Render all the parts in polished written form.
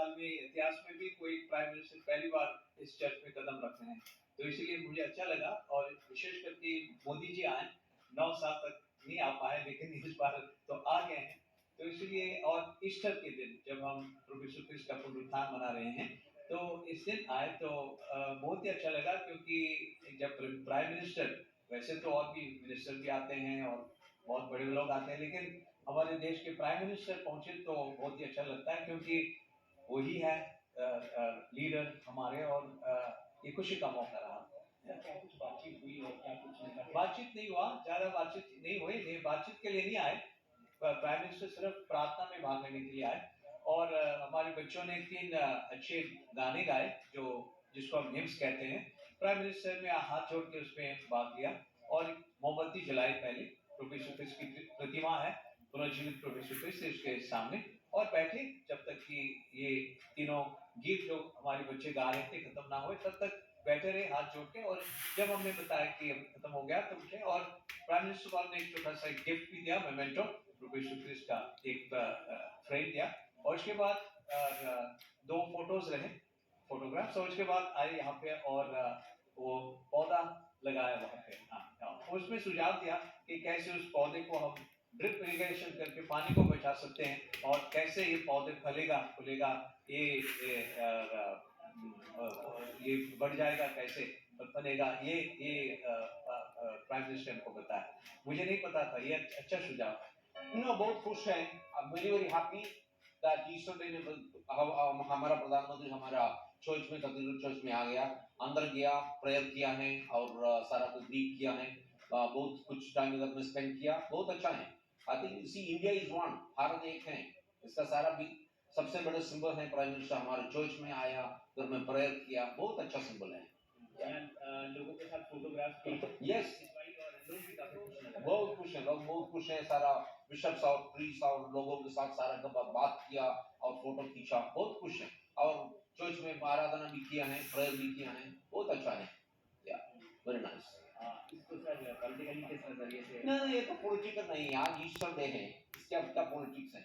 साल में इतिहास में भी कोई प्राइम मिनिस्टर पहली बार इस चर्च में कदम रख रहे हैं, तो इसीलिए मुझे अच्छा लगा। और विशेष करके मोदी जी आए, 9 साल तक नहीं आ पाए, लेकिन इस बार तो आ गए हैं। तो इसलिए, और ईस्टर के दिन जब हम प्रभु यीशु क्रिस्ट का पुनरुत्थान मना रहे हैं, तो इस दिन आए तो बहुत ही अच्छा लगा, क्योंकि जब प्राइम मिनिस्टर, वैसे तो और भी मिनिस्टर भी आते हैं और बहुत बड़े लोग आते हैं, लेकिन हमारे देश के प्राइम मिनिस्टर पहुंचे तो बहुत ही अच्छा लगता है, क्योंकि वही है लीडर हमारे। और ये खुशी का मौका रहा। क्या कुछ बातचीत हुई और क्या कुछ नहीं? बातचीत नहीं हुआ, ज्यादा बातचीत नहीं हुई, नहीं बातचीत के लिए नहीं आए। प्राइम मिनिस्टर सिर्फ प्रार्थना में भाग लेने के लिए आए। और हमारे बच्चों ने 3 अच्छे गाने गाए, जो जिसको हम हिम्स कहते हैं। प्राइम मिनिस्टर ने हाथ जोड़ के उसमें भाग लिया और मोमबत्ती जलाई पहले। प्रभु यीशु क्रिस्ट की प्रतिमा है, पुनर्जीवित प्रभु यीशु क्रिस्ट इसके सामने, और बैठे जब तक कि ये तीनों गीत जो हमारे बच्चे गा रहे थे खत्म ना हुए, तब तक बैठे रहे हाथ जोड़ के। और जब हमने बताया कि खत्म हो गया तो उठे, और प्राइम मिनिस्टर साहब ने एक छोटा सा गिफ्ट भी दिया, मेमेंटो, प्रभु यीशु क्रिस्ट का एक फ्रेम दिया। और उसके बाद 2 फोटोज रहे, फोटोग्राफ्स। और उसके बाद आए यहाँ पे और वो पौधा लगाया वहाँ पे। हाँ, उसमें सुझाव दिया कि कैसे उस पौधे को हम ड्रिप इरिगेशन करके पानी को बचा सकते हैं, और कैसे ये पौधे फलेगा फूलेगा, ये बढ़ जाएगा, कैसे बनेगा, ये प्राइम मिनिस्टर को बताया। मुझे नहीं पता था, ये अच्छा सुझाव है। बहुत खुश हैं, very very happy that Easter day हमारा प्रधानमंत्री हमारा चर्च में, कैथेड्रल चर्च में आ गया, अंदर गया, प्रेयर किया है और सारा कुछ डीप किया है। बहुत कुछ टाइम इधर में स्पेंड किया, बहुत अच्छा है। I think see India is one, Bharat एक है, इसका सारा भी सबसे बड़ा सिंबल है। प्राइम मिनिस्टर हमारे चर्च में आया, घर में प्रेयर किया, बहुत अच्छा सिंबल है। लोगों के साथ फोटोग्राफ की, यस, लोग भी काफी खुश हैं। बहुत खुश है, लोग बहुत खुश है। सारा बिशप्स और प्रीस्ट और लोगों के साथ सारा का बात किया और फोटो खींचा, बहुत खुश है। और चर्च में आराधना भी किया है, प्रेयर भी किया है, बहुत अच्छा है। या वेरी नाइस। इसको सर पॉलिटिकली किस नजरिए से? नहीं, ये तो पॉलिटिकल नहीं है, आज ईस्टर डे है, इसके अब क्या पॉलिटिक्स है?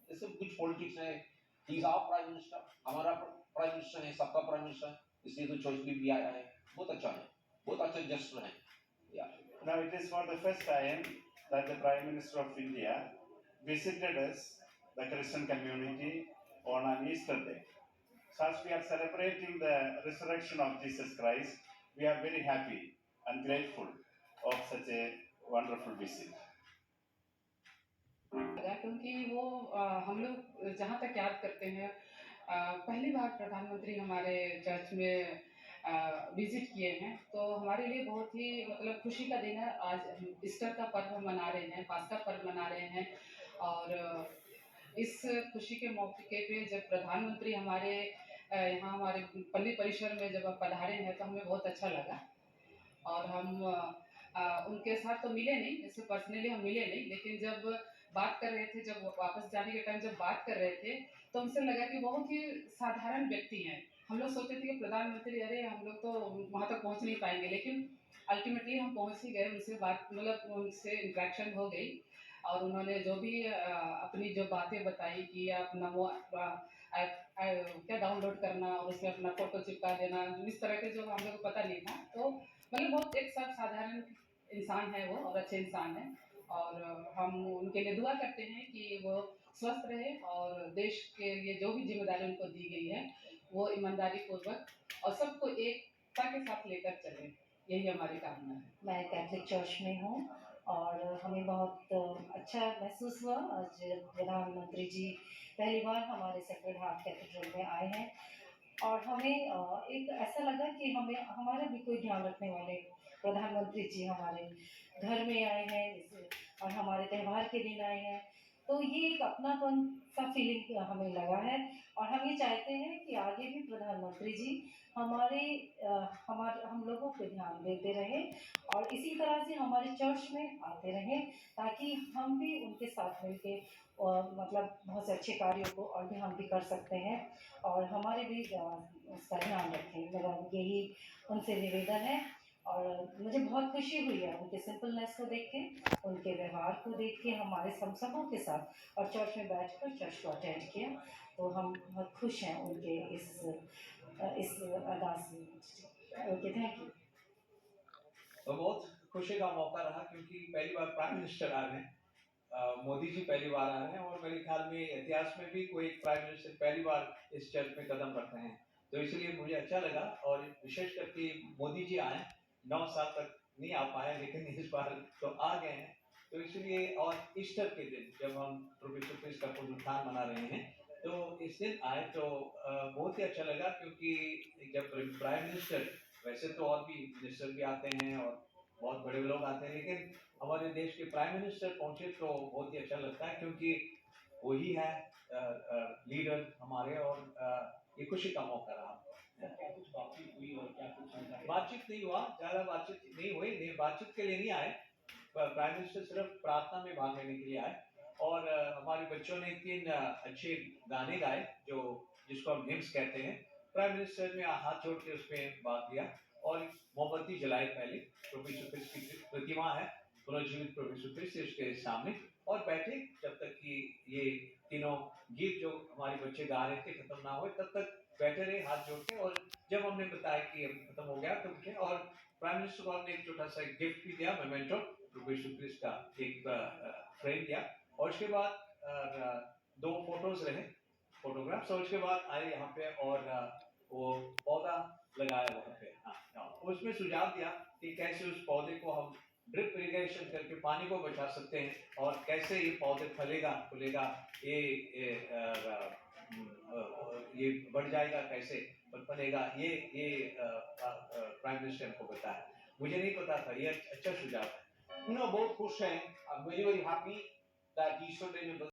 इससे कुछ पॉलिटिक्स है। He is our prime minister, हमारा प्राइम मिनिस्टर है, सबका प्राइम मिनिस्टर है, इसलिए तो चर्च भी आया है। बहुत अच्छा है, बहुत अच्छा जेस्चर है। Now it is for the first time that the Prime Minister of India visited us, the Christian community, on an Easter day. So as we are celebrating the resurrection of Jesus Christ, we are very happy and grateful of such a wonderful visit. क्योंकि वो हम लोग जहाँ तक याद करते हैं, पहली बार प्रधानमंत्री हमारे चर्च में विजिट किए हैं, तो हमारे लिए बहुत ही मतलब खुशी का दिन है। आज हम ईस्टर का पर्व मना रहे हैं, पास्का पर्व मना रहे हैं, और इस खुशी के मौके पे जब प्रधानमंत्री हमारे यहाँ हमारे पल्ली परिसर में जब पधारे हैं, तो हमें बहुत अच्छा लगा। और हम उनके साथ तो मिले नहीं, जैसे पर्सनली हम मिले नहीं, लेकिन जब बात कर रहे थे, जब वापस जाने के टाइम जब बात कर रहे थे, तो हमसे लगा कि बहुत ही साधारण व्यक्ति हैं। हम लोग सोचे थे कि प्रधानमंत्री, अरे हम लोग तो वहाँ तक पहुँच नहीं पाएंगे, लेकिन अल्टीमेटली हम पहुँच ही गए। उनसे बात, मतलब उनसे इंट्रैक्शन हो गई, और उन्होंने जो भी अपनी जो बातें बताई कि आप नमो क्या डाउनलोड करना और उसमें अपना फोटो चिपका देना, इस तरह के जो हम लोग को पता नहीं था। तो मतलब बहुत एक सब साधारण इंसान है वो, और अच्छे इंसान है, और हम उनके लिए दुआ करते हैं कि वो स्वस्थ रहे और देश के लिए जो भी जिम्मेदारी उनको दी गई है वो ईमानदारी पूर्वक और सबको एकता के साथ लेकर चले, यही हमारी कामना है। मैं कैथलिक चर्च में हूँ और हमें बहुत अच्छा महसूस हुआ। आज प्रधानमंत्री जी पहली बार हमारे सेक्रेड हार्ट कैथेड्रल में आए हैं, और हमें एक ऐसा लगा कि हमें हमारा भी कोई ध्यान रखने वाले प्रधानमंत्री जी हमारे घर में आए हैं, और हमारे त्यौहार के दिन आए हैं। तो ये एक अपनापन सा फीलिंग हमें लगा है, और हम ये चाहते हैं कि आगे भी प्रधानमंत्री जी हम लोगों पे ध्यान देते रहें, और इसी तरह से हमारे चर्च में आते रहें, ताकि हम भी उनके साथ मिलके मतलब बहुत से अच्छे कार्यों को और भी हम भी कर सकते हैं, और हमारे भी उसका ध्यान रखें। मेरा यही उनसे निवेदन है। और मुझे बहुत खुशी हुई है उनके सिंपलनेस को देख के, उनके व्यवहार को देख के, हमारे हम सबों के साथ और चर्च में बैठकर चर्च को अटेंड किया, तो हम बहुत खुश हैं उनके इस अदा से। Okay, thank you. तो बहुत खुशी का मौका रहा क्योंकि पहली बार प्राइम मिनिस्टर आ रहे हैं, मोदी जी पहली बार आ रहे हैं और मेरे ख्याल में इतिहास में भी कोई प्राइम मिनिस्टर पहली बार इस चर्च में कदम रख रहे हैं, तो इसलिए मुझे अच्छा लगा। और विशेष करके मोदी जी आए, 9 साल तक नहीं आ पाए लेकिन इस बार तो आ गए हैं, तो इसलिए। और ईस्टर के दिन जब हम प्रभु यीशु क्रिस्ट का पुनरुत्थान मना रहे हैं, तो इस दिन आए तो बहुत ही अच्छा लगा क्योंकि जब प्राइम मिनिस्टर, वैसे तो और भी मिनिस्टर भी आते हैं और बहुत बड़े लोग आते हैं, लेकिन हमारे देश के प्राइम मिनिस्टर पहुंचे तो बहुत ही अच्छा लगता है क्योंकि वही है लीडर हमारे, और ये खुशी का मौका रहा। कुछ बातचीत हुई और क्या कुछ बातचीत नहीं हुआ, ज्यादा बातचीत नहीं हुई, नहीं बातचीत के लिए नहीं आए, प्राइम मिनिस्टर सिर्फ प्रार्थना में भाग लेने के लिए आए। और हमारे बच्चों ने 3 अच्छे गाने गाए जो जिसको हम हिम्स कहते हैं। प्राइम मिनिस्टर ने हाथ जोड़ के उसमें भाग लिया और मोमबत्ती जलाई पहले, प्रभु यीशु क्रिस्ट की प्रतिमा है पुनर्जीवित प्रभु यीशु क्रिस्ट उसके सामने, और बैठे जब तक कि ये तीनों गीत जो हमारे बच्चे गा रहे थे खत्म ना हुए तब तक बैठे रहे हाथ जोड़ के। और जब हमने बताया कि अब खत्म हो गया तो उठे और प्राइम मिनिस्टर को हमने एक छोटा सा गिफ्ट भी दिया, मेमेंटो प्रभु यीशु क्रिस्ट का एक फ्रेम दिया, और उसके बाद 2 फोटोज रहे, फोटोग्राफ्स, और उसके बाद आए यहाँ पे और वो पौधा लगाया वहाँ पे। हाँ, उसमें सुझाव दिया कि कैसे उस पौधे को हम ड्रिप इरिगेशन करके पानी को बचा सकते हैं और कैसे ये पौधे फलेगा फूलेगा, ये बढ़ जाएगा, कैसे फलेगा, ये प्राइम मिनिस्टर को बताया। मुझे नहीं पता था, ये अच्छा सुझाव है। बहुत खुश हैं। I'm very happy that he should